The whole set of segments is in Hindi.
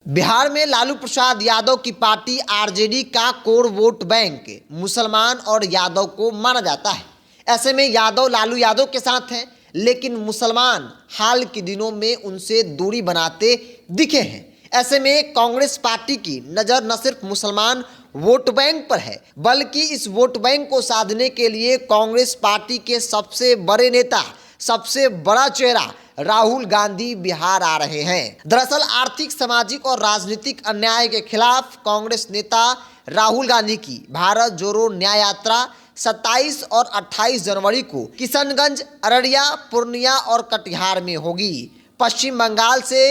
बिहार में लालू प्रसाद यादव की पार्टी आरजेडी का कोर वोट बैंक मुसलमान और यादव को माना जाता है। ऐसे में यादव लालू यादव के साथ हैं, लेकिन मुसलमान हाल के दिनों में उनसे दूरी बनाते दिखे हैं। ऐसे में कांग्रेस पार्टी की नज़र न सिर्फ मुसलमान वोट बैंक पर है, बल्कि इस वोट बैंक को साधने के लिए कांग्रेस पार्टी के सबसे बड़े नेता, सबसे बड़ा चेहरा राहुल गांधी बिहार आ रहे हैं। दरअसल आर्थिक, सामाजिक और राजनीतिक अन्याय के खिलाफ कांग्रेस नेता राहुल गांधी की भारत जोड़ो न्याय यात्रा 27 और 28 जनवरी को किशनगंज, अररिया, पूर्णिया और कटिहार में होगी। पश्चिम बंगाल से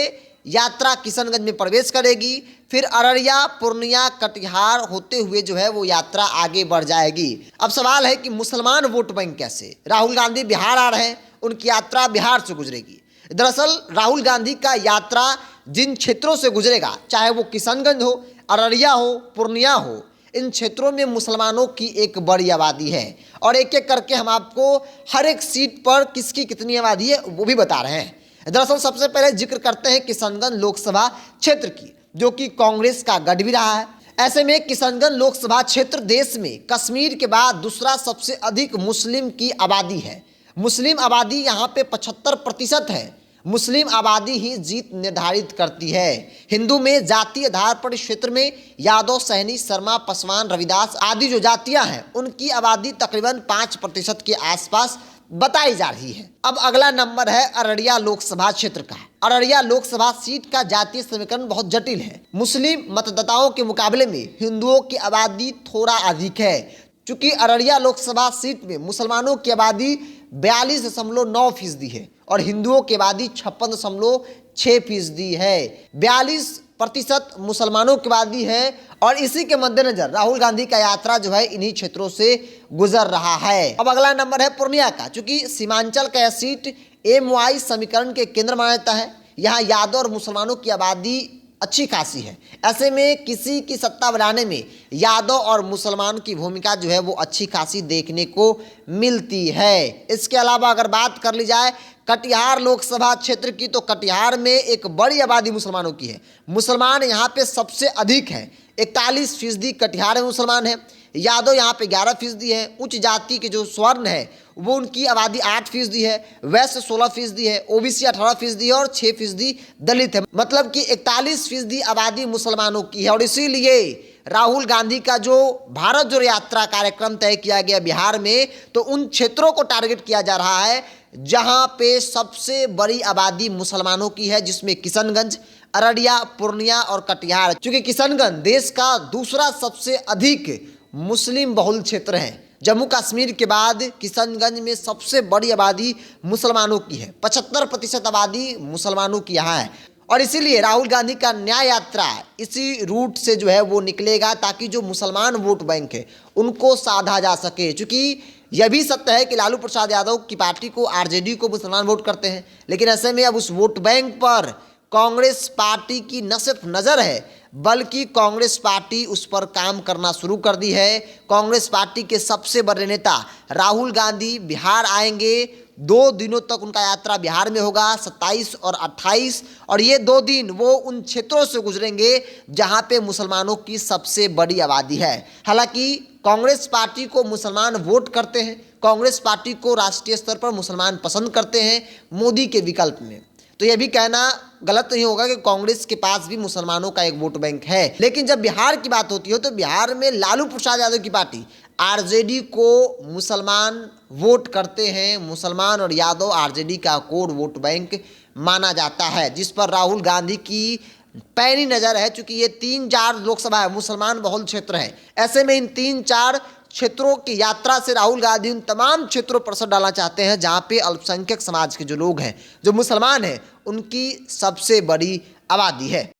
यात्रा किशनगंज में प्रवेश करेगी, फिर अररिया, पूर्णिया, कटिहार होते हुए वो यात्रा आगे बढ़ जाएगी। अब सवाल है कि मुसलमान वोट बैंक कैसे? राहुल गांधी बिहार आ रहे हैं, उनकी यात्रा बिहार से गुजरेगी। दरअसल राहुल गांधी का यात्रा जिन क्षेत्रों से गुजरेगा, चाहे वो किशनगंज हो, अररिया हो, पूर्णिया हो, इन क्षेत्रों में मुसलमानों की एक बड़ी आबादी है और एक एक करके हम आपको हर एक सीट पर किसकी कितनी आबादी है वो भी बता रहे हैं। दरअसल सबसे पहले जिक्र करते हैं किशनगंज लोकसभा क्षेत्र की, जो कि कांग्रेस का गढ़ भी रहा है। ऐसे में किशनगंज लोकसभा क्षेत्र देश में कश्मीर के बाद दूसरा सबसे अधिक मुस्लिम की आबादी है। मुस्लिम आबादी यहाँ पे 75% है। मुस्लिम आबादी ही जीत निर्धारित करती है। हिंदू में जातीय आधार पर इस क्षेत्र में यादव, सहनी, शर्मा, पासवान, रविदास आदि जो जातियां हैं, उनकी आबादी तकरीबन 5% के आसपास बताई जा रही है। अब अगला नंबर है अररिया लोकसभा क्षेत्र का। अररिया लोकसभा सीट का जातीय समीकरण बहुत जटिल है। मुस्लिम मतदाताओं के मुकाबले में हिंदुओं की आबादी थोड़ा अधिक है। चूंकि अररिया लोकसभा सीट में मुसलमानों की आबादी 42.9% है और हिंदुओं की आबादी 56.6% है। 42% मुसलमानों की आबादी है और इसी के मद्देनजर राहुल गांधी का यात्रा इन्हीं क्षेत्रों से गुजर रहा है। अब अगला नंबर है पूर्णिया का। चूंकि सीमांचल का यह सीट MY समीकरण के केंद्र माना जाता है, यहाँ यादव और मुसलमानों की आबादी अच्छी खासी है। ऐसे में किसी की सत्ता बनाने में यादव और मुसलमान की भूमिका वो अच्छी खासी देखने को मिलती है। इसके अलावा अगर बात कर ली जाए कटिहार लोकसभा क्षेत्र की, तो कटिहार में एक बड़ी आबादी मुसलमानों की है। मुसलमान यहाँ पे सबसे अधिक है, 41% कटिहार में मुसलमान है। यादव यहाँ पे 11% है। उच्च जाति के जो स्वर्ण है वो उनकी आबादी 8% है। वैश्य 16% है। OBC 18% है और 6% दलित है। मतलब कि 41% आबादी मुसलमानों की है और इसीलिए राहुल गांधी का जो भारत जोड़ो यात्रा कार्यक्रम तय किया गया बिहार में, तो उन क्षेत्रों को टारगेट किया जा रहा है जहां पे सबसे बड़ी आबादी मुसलमानों की है, जिसमें किशनगंज, अररिया, पूर्णिया और कटिहार। चूंकि किशनगंज देश का दूसरा सबसे अधिक मुस्लिम बहुल क्षेत्र है। जम्मू कश्मीर के बाद किशनगंज में सबसे बड़ी आबादी मुसलमानों की है। 75% आबादी मुसलमानों की यहाँ है और इसीलिए राहुल गांधी का न्याय यात्रा इसी रूट से वो निकलेगा, ताकि जो मुसलमान वोट बैंक है उनको साधा जा सके। चूँकि यह भी सत्य है कि लालू प्रसाद यादव की पार्टी को, आरजेडी को मुसलमान वोट करते हैं, लेकिन ऐसे में अब उस वोट बैंक पर कांग्रेस पार्टी की न सिर्फ नज़र है, बल्कि कांग्रेस पार्टी उस पर काम करना शुरू कर दी है। कांग्रेस पार्टी के सबसे बड़े नेता राहुल गांधी बिहार आएंगे। 2 दिनों तक उनका यात्रा बिहार में होगा, 27 और 28, और ये 2 दिन वो उन क्षेत्रों से गुजरेंगे जहां पे मुसलमानों की सबसे बड़ी आबादी है। हालांकि कांग्रेस पार्टी को मुसलमान वोट करते हैं, कांग्रेस पार्टी को राष्ट्रीय स्तर पर मुसलमान पसंद करते हैं मोदी के विकल्प में, तो यह भी कहना गलत नहीं होगा कि कांग्रेस के पास भी मुसलमानों का एक वोट बैंक है। लेकिन जब बिहार की बात होती है तो बिहार में लालू प्रसाद यादव की पार्टी आरजेडी को मुसलमान वोट करते हैं। मुसलमान और यादव आरजेडी का कोर वोट बैंक माना जाता है, जिस पर राहुल गांधी की पैनी नज़र है। चूँकि ये 3-4 लोकसभा है, मुसलमान बहुल क्षेत्र है। ऐसे में इन 3-4 क्षेत्रों की यात्रा से राहुल गांधी उन तमाम क्षेत्रों पर असर डालना चाहते हैं जहां पे अल्पसंख्यक समाज के जो लोग हैं, जो मुसलमान हैं, उनकी सबसे बड़ी आबादी है।